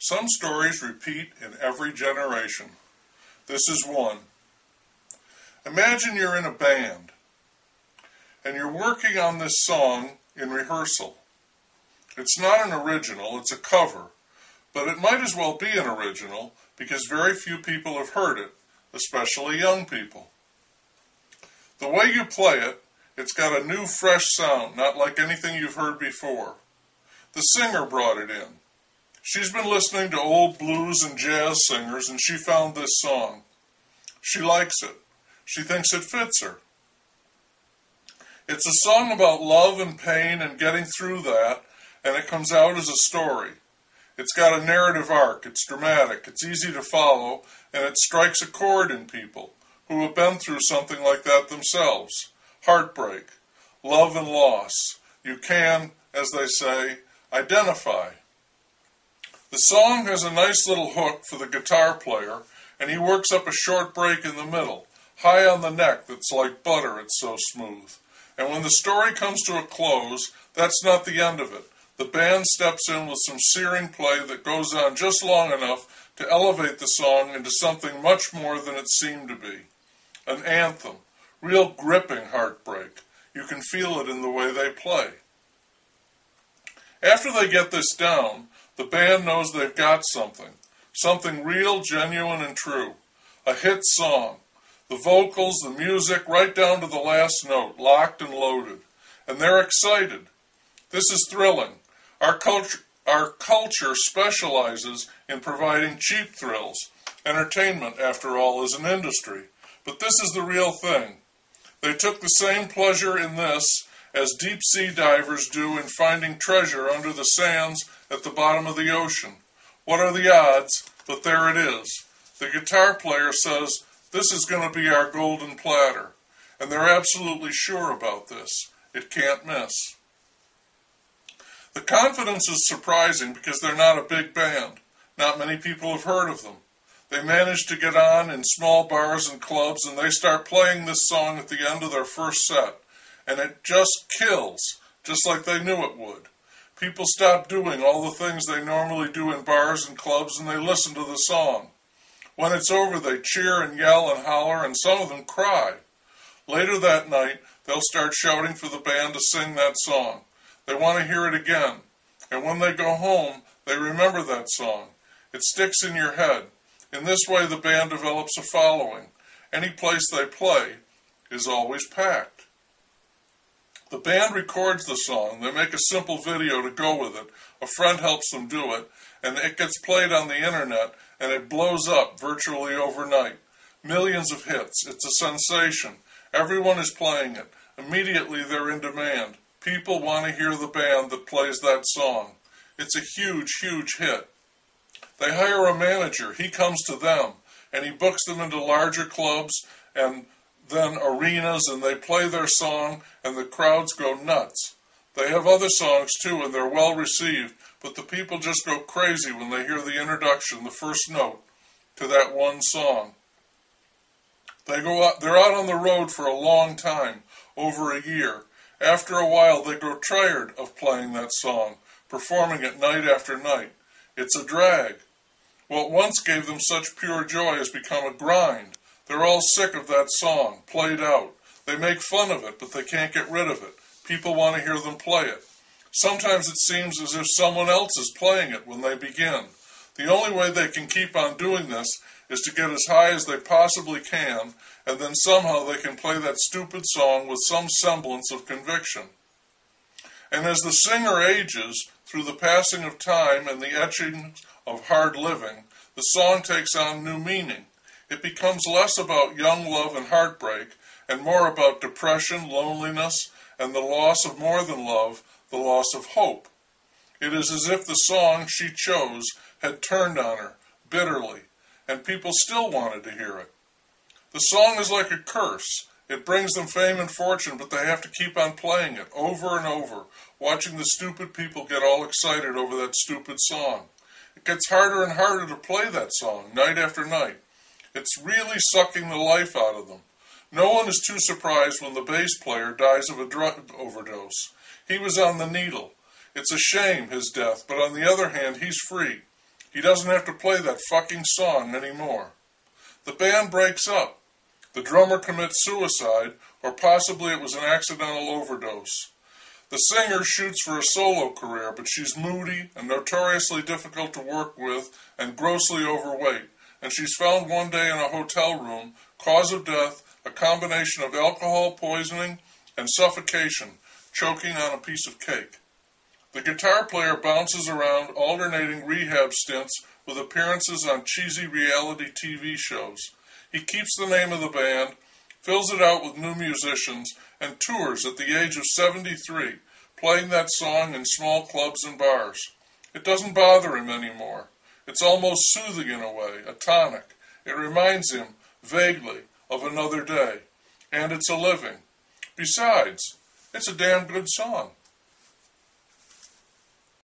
Some stories repeat in every generation. This is one. Imagine you're in a band, and you're working on this song in rehearsal. It's not an original, it's a cover, but it might as well be an original because very few people have heard it, especially young people. The way you play it, it's got a new, fresh sound, not like anything you've heard before. The singer brought it in. She's been listening to old blues and jazz singers, and she found this song. She likes it. She thinks it fits her. It's a song about love and pain and getting through that, and it comes out as a story. It's got a narrative arc, it's dramatic, it's easy to follow, and it strikes a chord in people who have been through something like that themselves. Heartbreak, love and loss. You can, as they say, identify. The song has a nice little hook for the guitar player, and he works up a short break in the middle, high on the neck that's like butter, it's so smooth. And when the story comes to a close, that's not the end of it. The band steps in with some searing play that goes on just long enough to elevate the song into something much more than it seemed to be. An anthem, real gripping heartbreak. You can feel it in the way they play. After they get this down, the band knows they've got something real, genuine, and true. A hit song. The vocals, the music, right down to the last note, locked and loaded. And they're excited. This is thrilling. Our culture specializes in providing cheap thrills. Entertainment, after all, is an industry. But this is the real thing. They took the same pleasure in this as deep-sea divers do in finding treasure under the sands at the bottom of the ocean. What are the odds? But there it is. The guitar player says, "This is going to be our golden platter." And they're absolutely sure about this. It can't miss. The confidence is surprising because they're not a big band. Not many people have heard of them. They manage to get on in small bars and clubs, and they start playing this song at the end of their first set. And it just kills, just like they knew it would. People stop doing all the things they normally do in bars and clubs, and they listen to the song. When it's over, they cheer and yell and holler, and some of them cry. Later that night, they'll start shouting for the band to sing that song. They want to hear it again. And when they go home, they remember that song. It sticks in your head. In this way, the band develops a following. Any place they play is always packed. The band records the song. They make a simple video to go with it. A friend helps them do it, and it gets played on the internet, and it blows up virtually overnight. Millions of hits. It's a sensation. Everyone is playing it. Immediately they're in demand. People want to hear the band that plays that song. It's a huge, huge hit. They hire a manager. He comes to them, and he books them into larger clubs and then arenas, and they play their song, and the crowds go nuts. They have other songs too, and they're well received, but the people just go crazy when they hear the introduction, the first note, to that one song. They're out on the road for a long time, over a year. After a while, they grow tired of playing that song, performing it night after night. It's a drag. What once gave them such pure joy has become a grind. They're all sick of that song, played out. They make fun of it, but they can't get rid of it. People want to hear them play it. Sometimes it seems as if someone else is playing it when they begin. The only way they can keep on doing this is to get as high as they possibly can, and then somehow they can play that stupid song with some semblance of conviction. And as the singer ages, through the passing of time and the etching of hard living, the song takes on new meaning. It becomes less about young love and heartbreak, and more about depression, loneliness, and the loss of more than love, the loss of hope. It is as if the song she chose had turned on her, bitterly, and people still wanted to hear it. The song is like a curse. It brings them fame and fortune, but they have to keep on playing it over and over, watching the stupid people get all excited over that stupid song. It gets harder and harder to play that song, night after night. It's really sucking the life out of them. No one is too surprised when the bass player dies of a drug overdose. He was on the needle. It's a shame, his death, but on the other hand, he's free. He doesn't have to play that fucking song anymore. The band breaks up. The drummer commits suicide, or possibly it was an accidental overdose. The singer shoots for a solo career, but she's moody and notoriously difficult to work with and grossly overweight, and she's found one day in a hotel room, cause of death, a combination of alcohol poisoning and suffocation, choking on a piece of cake. The guitar player bounces around, alternating rehab stints with appearances on cheesy reality TV shows. He keeps the name of the band, fills it out with new musicians, and tours at the age of 73, playing that song in small clubs and bars. It doesn't bother him anymore. It's almost soothing in a way, a tonic. It reminds him, vaguely, of another day. And it's a living. Besides, it's a damn good song.